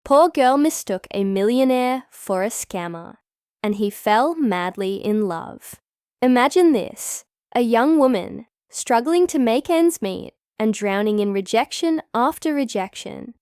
Poor girl mistook a millionaire for a scammer, and he fell madly in love. Imagine this, a young woman struggling to make ends meet and drowning in rejection after rejection,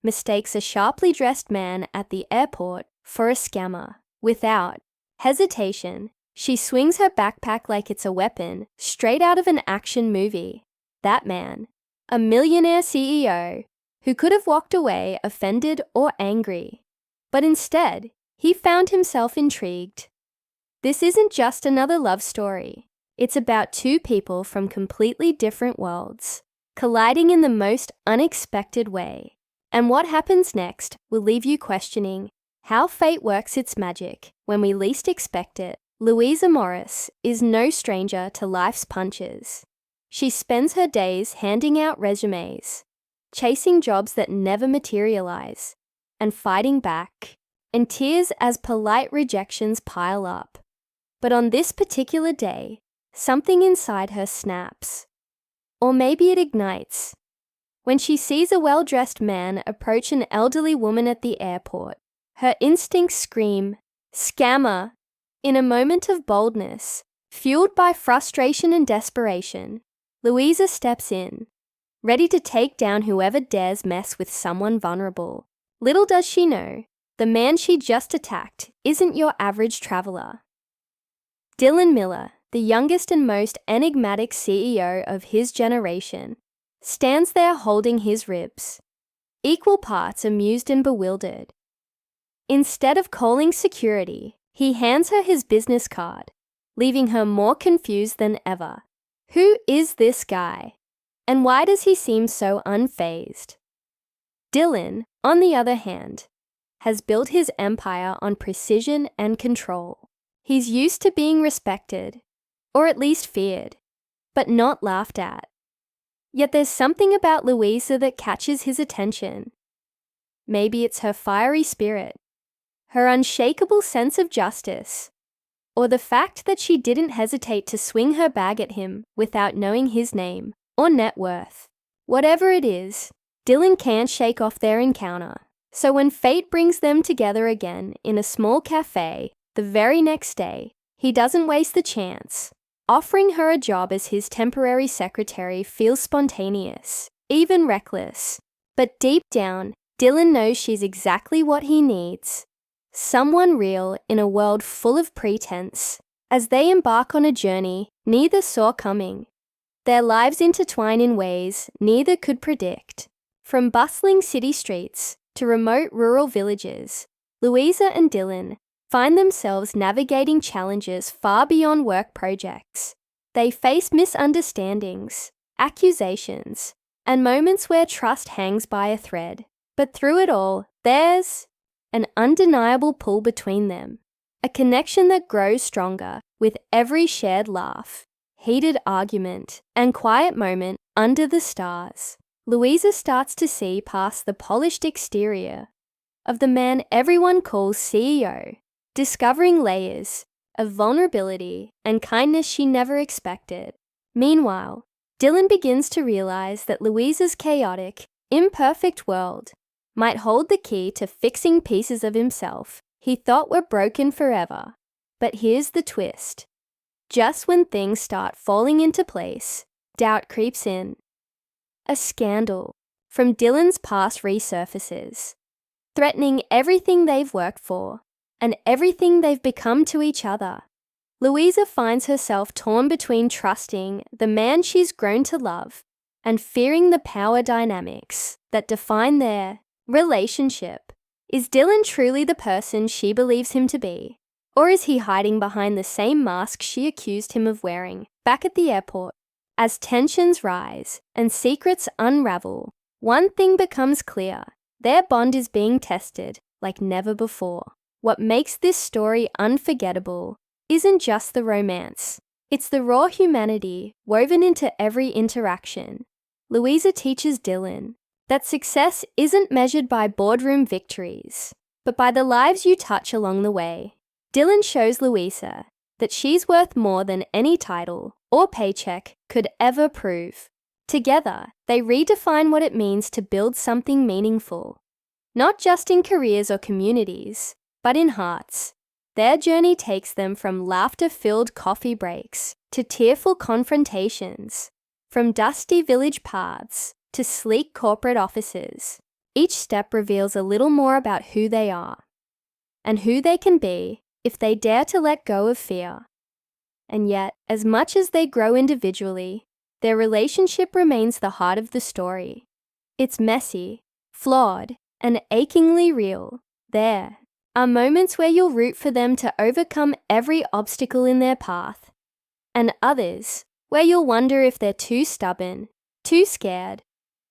mistakes a sharply dressed man at the airport for a scammer. Without hesitation, she swings her backpack like it's a weapon straight out of an action movie. That man, a millionaire CEO, who could have walked away offended or angry, but instead, he found himself intrigued. This isn't just another love story. It's about two people from completely different worlds, colliding in the most unexpected way. And what happens next will leave you questioning how fate works its magic when we least expect it. Louisa Morris is no stranger to life's punches. She spends her days handing out resumes, chasing jobs that never materialize, and fighting back, in tears as polite rejections pile up. But on this particular day, something inside her snaps. Or maybe it ignites. When she sees a well-dressed man approach an elderly woman at the airport, her instincts scream, "Scammer!" In a moment of boldness, fueled by frustration and desperation, Louisa steps in, ready to take down whoever dares mess with someone vulnerable. Little does she know, the man she just attacked isn't your average traveler. Dylan Miller, the youngest and most enigmatic CEO of his generation, stands there holding his ribs, equal parts amused and bewildered. Instead of calling security, he hands her his business card, leaving her more confused than ever. Who is this guy? And why does he seem so unfazed? Dylan, on the other hand, has built his empire on precision and control. He's used to being respected, or at least feared, but not laughed at. Yet there's something about Louisa that catches his attention. Maybe it's her fiery spirit, her unshakable sense of justice, or the fact that she didn't hesitate to swing her bag at him without knowing his name or net worth. Whatever it is, Dylan can't shake off their encounter. So when fate brings them together again in a small cafe the very next day, he doesn't waste the chance. Offering her a job as his temporary secretary feels spontaneous, even reckless. But deep down, Dylan knows she's exactly what he needs. Someone real in a world full of pretense. As they embark on a journey neither saw coming, their lives intertwine in ways neither could predict. From bustling city streets to remote rural villages, Louisa and Dylan find themselves navigating challenges far beyond work projects. They face misunderstandings, accusations, and moments where trust hangs by a thread. But through it all, there's an undeniable pull between them, a connection that grows stronger with every shared laugh, heated argument, and quiet moment under the stars. Louisa starts to see past the polished exterior of the man everyone calls CEO, discovering layers of vulnerability and kindness she never expected. Meanwhile, Dylan begins to realize that Louisa's chaotic, imperfect world might hold the key to fixing pieces of himself he thought were broken forever. But here's the twist. Just when things start falling into place, doubt creeps in. A scandal from Dylan's past resurfaces, threatening everything they've worked for and everything they've become to each other. Louisa finds herself torn between trusting the man she's grown to love and fearing the power dynamics that define their relationship. Is Dylan truly the person she believes him to be? Or is he hiding behind the same mask she accused him of wearing back at the airport? As tensions rise and secrets unravel, one thing becomes clear. Their bond is being tested like never before. What makes this story unforgettable isn't just the romance. It's the raw humanity woven into every interaction. Louisa teaches Dylan that success isn't measured by boardroom victories, but by the lives you touch along the way. Dylan shows Louisa that she's worth more than any title or paycheck could ever prove. Together, they redefine what it means to build something meaningful. not just in careers or communities, but in hearts. Their journey takes them from laughter-filled coffee breaks to tearful confrontations, from dusty village paths to sleek corporate offices. Each step reveals a little more about who they are and who they can be if they dare to let go of fear. And yet, as much as they grow individually, their relationship remains the heart of the story. It's messy, flawed, and achingly real. There are moments where you'll root for them to overcome every obstacle in their path, and others where you'll wonder if they're too stubborn, too scared,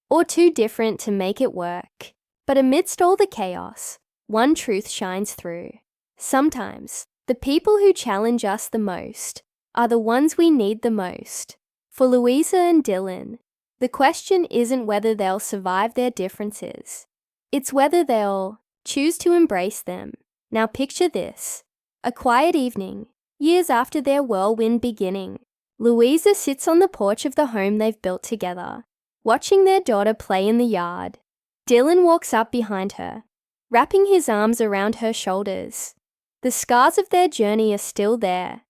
or too different to make it work. But amidst all the chaos, one truth shines through. Sometimes, the people who challenge us the most are the ones we need the most. For Louisa and Dylan, the question isn't whether they'll survive their differences. It's whether they'll choose to embrace them. Now picture this. A quiet evening, years after their whirlwind beginning. Louisa sits on the porch of the home they've built together, watching their daughter play in the yard. Dylan walks up behind her, wrapping his arms around her shoulders. The scars of their journey are still there.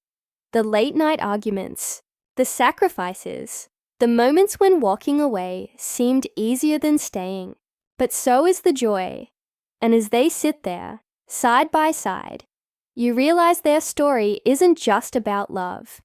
The late-night arguments, the sacrifices, the moments when walking away seemed easier than staying. But so is the joy. And as they sit there, side by side, you realize their story isn't just about love.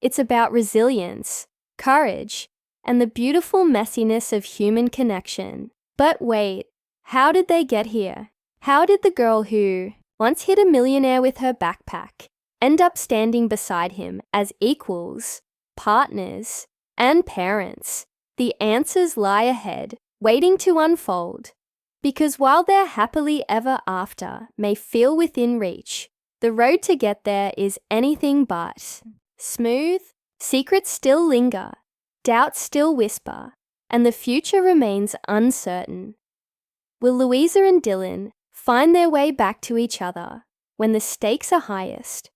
It's about resilience, courage, and the beautiful messiness of human connection. But wait, how did they get here? How did the girl who once hit a millionaire with her backpack end up standing beside him as equals, partners, and parents? The answers lie ahead, waiting to unfold. Because while their happily ever after may feel within reach, the road to get there is anything but smooth. Secrets still linger, doubts still whisper, and the future remains uncertain. Will Louisa and Dylan find their way back to each other when the stakes are highest?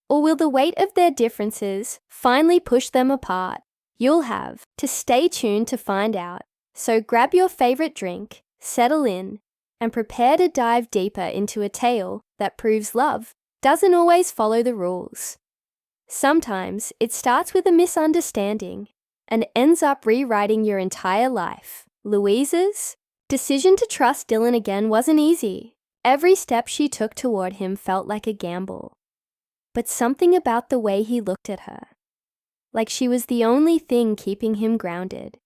Or will the weight of their differences finally push them apart? You'll have to stay tuned to find out. So grab your favorite drink, settle in, and prepare to dive deeper into a tale that proves love doesn't always follow the rules. Sometimes it starts with a misunderstanding and ends up rewriting your entire life. Louisa's decision to trust Dylan again wasn't easy. Every step she took toward him felt like a gamble. But something about the way he looked at her, like she was the only thing keeping him grounded,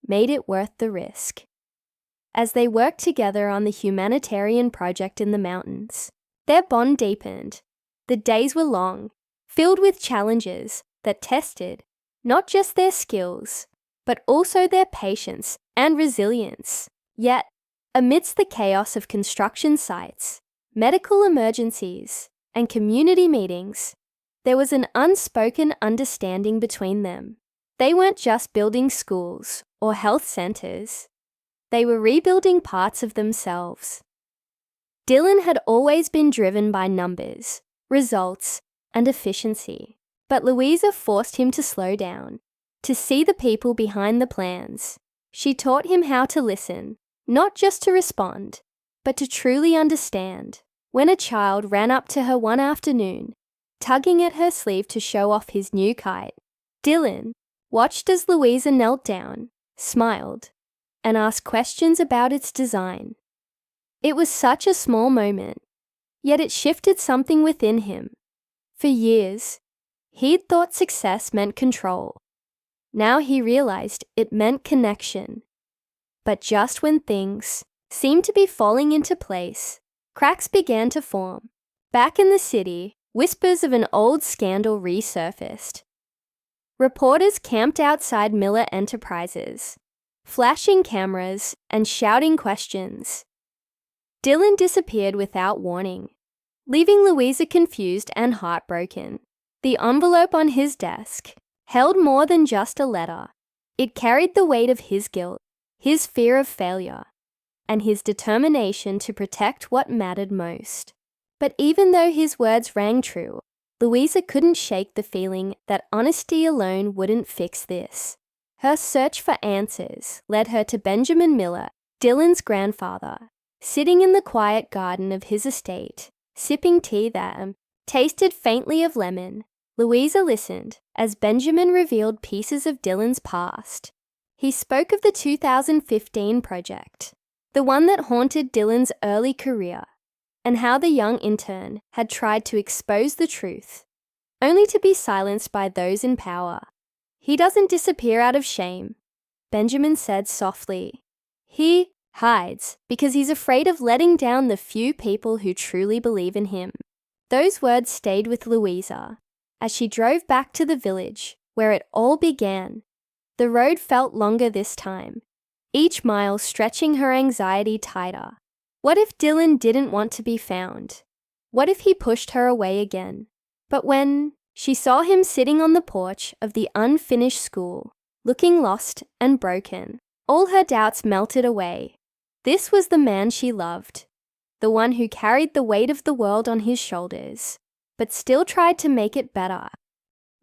made it worth the risk. As they worked together on the humanitarian project in the mountains, their bond deepened. The days were long, filled with challenges that tested not just their skills, but also their patience and resilience. Yet, amidst the chaos of construction sites, medical emergencies, and community meetings, there was an unspoken understanding between them. They weren't just building schools or health centers. They were rebuilding parts of themselves. Dylan had always been driven by numbers, results, and efficiency. But Louisa forced him to slow down, to see the people behind the plans. She taught him how to listen, not just to respond, but to truly understand. When a child ran up to her one afternoon, tugging at her sleeve to show off his new kite, Dylan watched as Louisa knelt down, smiled, and asked questions about its design. It was such a small moment, yet it shifted something within him. For years, he'd thought success meant control. Now he realized it meant connection. But just when things seemed to be falling into place, cracks began to form. Back in the city, whispers of an old scandal resurfaced. Reporters camped outside Miller Enterprises, flashing cameras and shouting questions. Dylan disappeared without warning, leaving Louisa confused and heartbroken. The envelope on his desk held more than just a letter. It carried the weight of his guilt, his fear of failure, and his determination to protect what mattered most. But even though his words rang true, Louisa couldn't shake the feeling that honesty alone wouldn't fix this. Her search for answers led her to Benjamin Miller, Dylan's grandfather, sitting in the quiet garden of his estate, sipping tea that tasted faintly of lemon, Louisa listened as Benjamin revealed pieces of Dylan's past. He spoke of the 2015 project, the one that haunted Dylan's early career, and how the young intern had tried to expose the truth, only to be silenced by those in power. "He doesn't disappear out of shame," Benjamin said softly. "He hides because he's afraid of letting down the few people who truly believe in him." Those words stayed with Louisa as she drove back to the village where it all began. The road felt longer this time, each mile stretching her anxiety tighter. What if Dylan didn't want to be found? What if he pushed her away again? But when she saw him sitting on the porch of the unfinished school, looking lost and broken, all her doubts melted away. This was the man she loved, the one who carried the weight of the world on his shoulders, but still tried to make it better.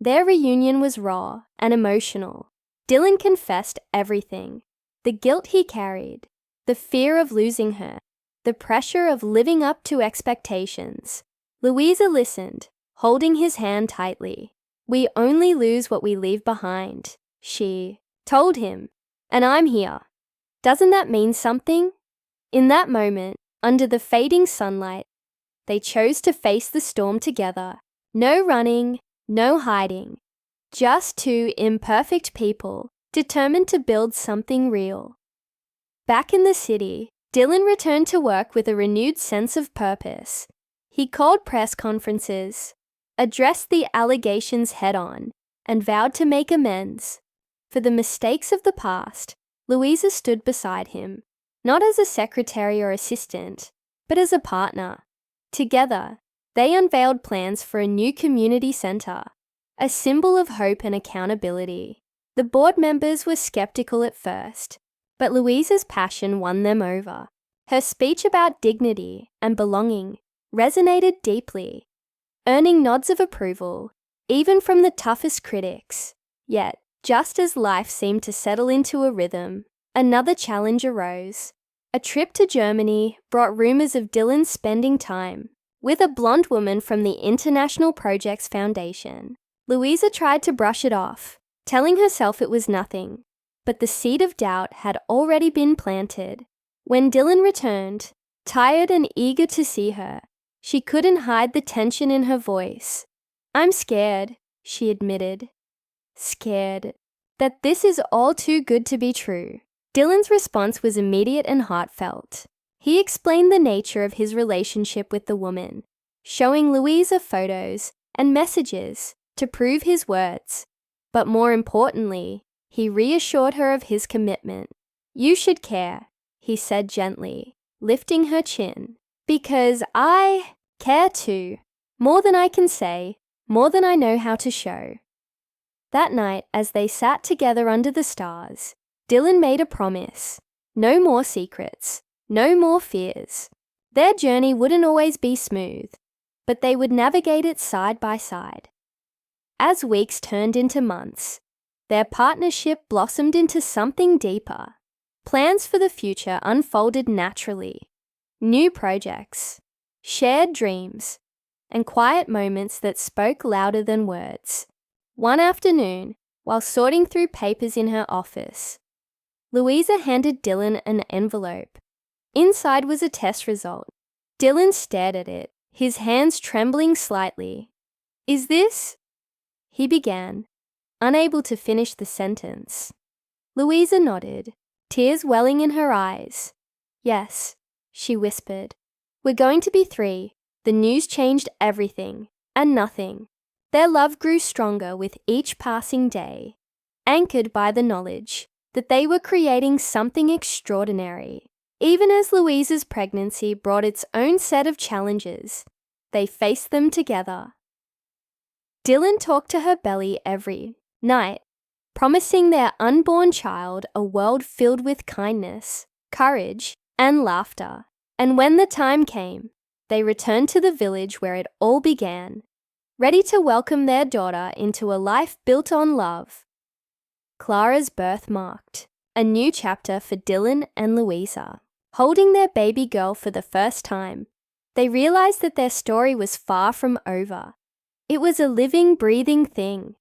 Their reunion was raw and emotional. Dylan confessed everything: the guilt he carried, the fear of losing her, the pressure of living up to expectations. Louisa listened, holding his hand tightly. "We only lose what we leave behind," she told him, "and I'm here. Doesn't that mean something?" In that moment, under the fading sunlight, they chose to face the storm together. No running, no hiding. Just two imperfect people determined to build something real. Back in the city, Dylan returned to work with a renewed sense of purpose. He called press conferences, addressed the allegations head-on, and vowed to make amends. For the mistakes of the past, Louisa stood beside him, not as a secretary or assistant, but as a partner. Together, they unveiled plans for a new community centre, a symbol of hope and accountability. The board members were skeptical at first, but Louisa's passion won them over. Her speech about dignity and belonging resonated deeply, earning nods of approval, even from the toughest critics. Yet, just as life seemed to settle into a rhythm, another challenge arose. A trip to Germany brought rumours of Dylan spending time with a blonde woman from the International Projects Foundation. Louisa tried to brush it off, telling herself it was nothing, but the seed of doubt had already been planted. When Dylan returned, tired and eager to see her, she couldn't hide the tension in her voice. "I'm scared," she admitted. Scared that this is all too good to be true. Dylan's response was immediate and heartfelt. He explained the nature of his relationship with the woman, showing Louisa photos and messages to prove his words. But more importantly, he reassured her of his commitment. "You should care," he said gently, lifting her chin. "Because I care too. More than I can say, more than I know how to show." That night, as they sat together under the stars, Dylan made a promise. No more secrets, no more fears. Their journey wouldn't always be smooth, but they would navigate it side by side. As weeks turned into months, their partnership blossomed into something deeper. Plans for the future unfolded naturally. New projects, shared dreams, and quiet moments that spoke louder than words. One afternoon, while sorting through papers in her office, Louisa handed Dylan an envelope. Inside was a test result. Dylan stared at it, his hands trembling slightly. "Is this?" he began, unable to finish the sentence. Louisa nodded, tears welling in her eyes. "Yes," she whispered. "We're going to be 3. The news changed everything and nothing." Their love grew stronger with each passing day, anchored by the knowledge that they were creating something extraordinary. Even as Louisa's pregnancy brought its own set of challenges, they faced them together. Dylan talked to her belly every night, promising their unborn child a world filled with kindness, courage, and laughter. And when the time came, they returned to the village where it all began, ready to welcome their daughter into a life built on love. Clara's birth marked a new chapter for Dylan and Louisa. holding their baby girl for the first time. They realized that their story was far from over. It was a living, breathing thing,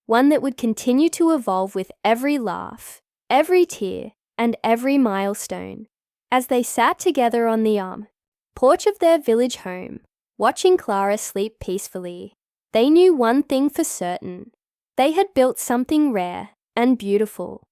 one that would continue to evolve with every laugh, every tear, and every milestone. As they sat together on the porch of their village home, watching Clara sleep peacefully, they knew one thing for certain. They had built something rare and beautiful,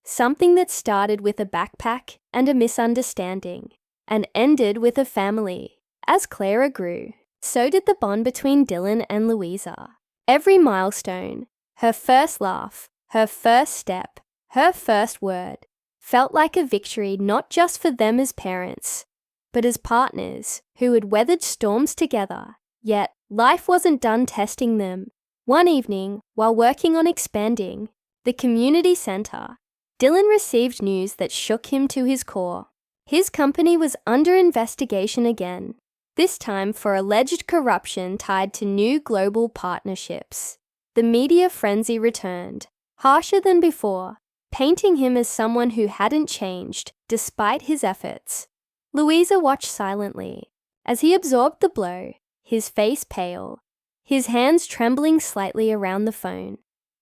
something that started with a backpack and a misunderstanding, and ended with a family. As Clara grew, so did the bond between Dylan and Louisa. Every milestone, her first laugh, her first step, her first word, felt like a victory not just for them as parents, but as partners who had weathered storms together. Yet, life wasn't done testing them. One evening, while working on expanding the community center, Dylan received news that shook him to his core. His company was under investigation again, this time for alleged corruption tied to new global partnerships. The media frenzy returned, harsher than before, painting him as someone who hadn't changed despite his efforts. Louisa watched silently as he absorbed the blow, his face pale, his hands trembling slightly around the phone.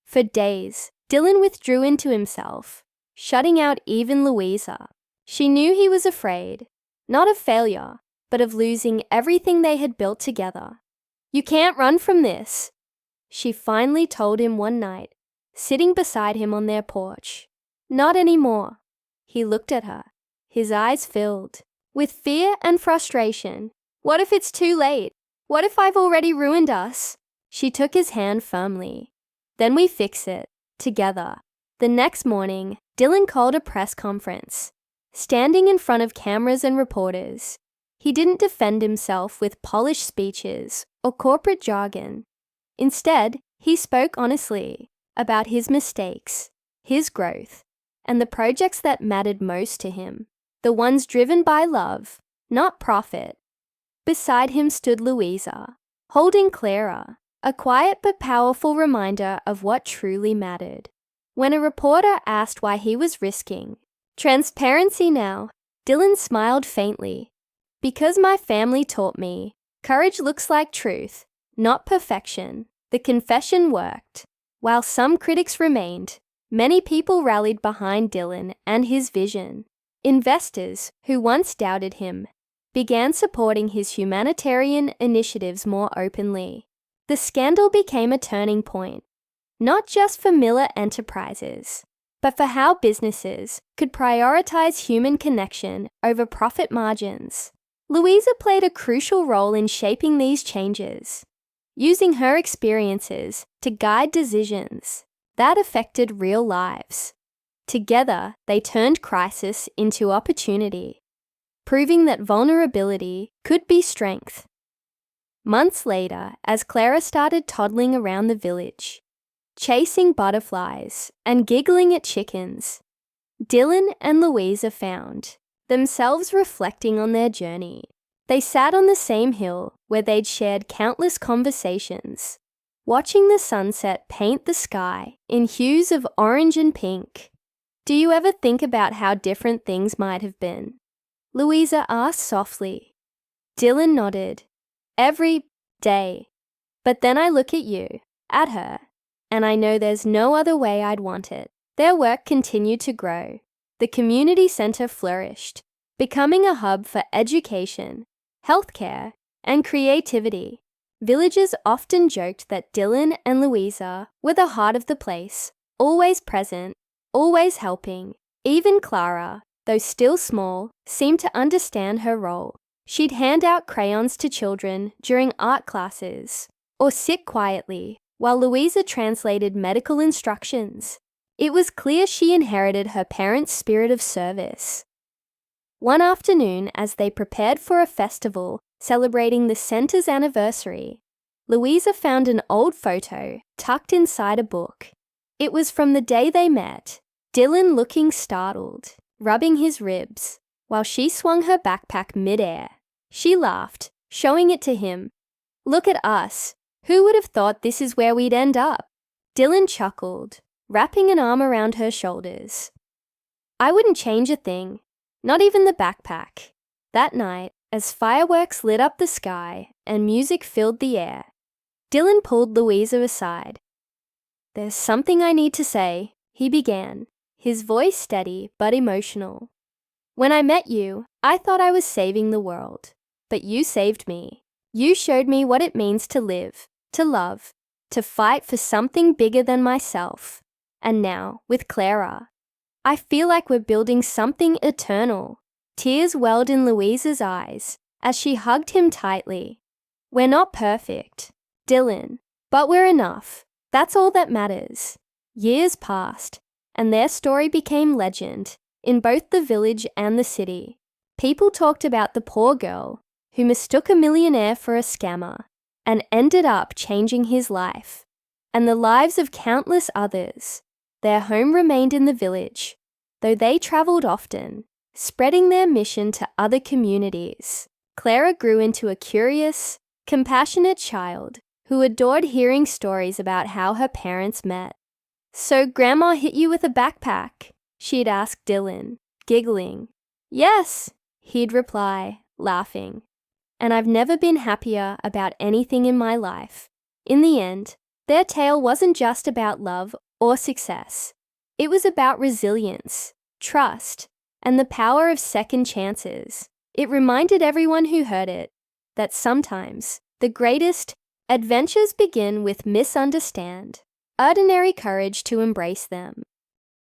For days, Dylan withdrew into himself, shutting out even Louisa. She knew he was afraid, not of failure, but of losing everything they had built together. "You can't run from this," she finally told him one night, sitting beside him on their porch. "Not anymore." He looked at her, his eyes filled with fear and frustration. "What if it's too late? What if I've already ruined us?" She took his hand firmly. "Then we fix it, together." The next morning, Dylan called a press conference. Standing in front of cameras and reporters, he didn't defend himself with polished speeches or corporate jargon. Instead, he spoke honestly about his mistakes, his growth, and the projects that mattered most to him, the ones driven by love, not profit. Beside him stood Louisa, holding Clara, a quiet but powerful reminder of what truly mattered. When a reporter asked why he was risking transparency now, Dylan smiled faintly. "Because my family taught me, courage looks like truth, not perfection." The confession worked. While some critics remained, many people rallied behind Dylan and his vision. Investors, who once doubted him, began supporting his humanitarian initiatives more openly. The scandal became a turning point, not just for Miller Enterprises, but for how businesses could prioritize human connection over profit margins. Louisa played a crucial role in shaping these changes, using her experiences to guide decisions that affected real lives. Together, they turned crisis into opportunity, proving that vulnerability could be strength. Months later, as Clara started toddling around the village, chasing butterflies and giggling at chickens, Dylan and Louisa found themselves reflecting on their journey. They sat on the same hill where they'd shared countless conversations, watching the sunset paint the sky in hues of orange and pink. "Do you ever think about how different things might have been?" Louisa asked softly. Dylan nodded. "Every day. But then I look at you, at her, and I know there's no other way I'd want it." Their work continued to grow. The community center flourished, becoming a hub for education, healthcare, and creativity. Villagers often joked that Dylan and Louisa were the heart of the place, always present, always helping. Even Clara, though still small, seemed to understand her role. She'd hand out crayons to children during art classes, or sit quietly while Louisa translated medical instructions. It was clear she inherited her parents' spirit of service. One afternoon, as they prepared for a festival celebrating the center's anniversary, Louisa found an old photo tucked inside a book. It was from the day they met, Dylan looking startled, rubbing his ribs, while she swung her backpack mid-air. She laughed, showing it to him. "Look at us. Who would have thought this is where we'd end up?" Dylan chuckled, wrapping an arm around her shoulders. "I wouldn't change a thing. not even the backpack. That night, as fireworks lit up the sky and music filled the air, Dylan pulled Louisa aside. "There's something I need to say," he began, his voice steady but emotional. "When I met you, I thought I was saving the world, but you saved me. You showed me what it means to live, to love, to fight for something bigger than myself. And now, with Clara, I feel like we're building something eternal." Tears welled in Louisa's eyes as she hugged him tightly. "We're not perfect, Dylan, but we're enough. That's all that matters." Years passed, and their story became legend in both the village and the city. People talked about the poor girl who mistook a millionaire for a scammer and ended up changing his life, and the lives of countless others. Their home remained in the village, though they traveled often, spreading their mission to other communities. Clara grew into a curious, compassionate child who adored hearing stories about how her parents met. "So Grandma hit you with a backpack?" she'd ask Dylan, giggling. "Yes," he'd reply, laughing. "And I've never been happier about anything in my life." In the end, their tale wasn't just about love or success. It was about resilience, trust, and the power of second chances. It reminded everyone who heard it that sometimes the greatest adventures begin with misunderstood, ordinary courage to embrace them.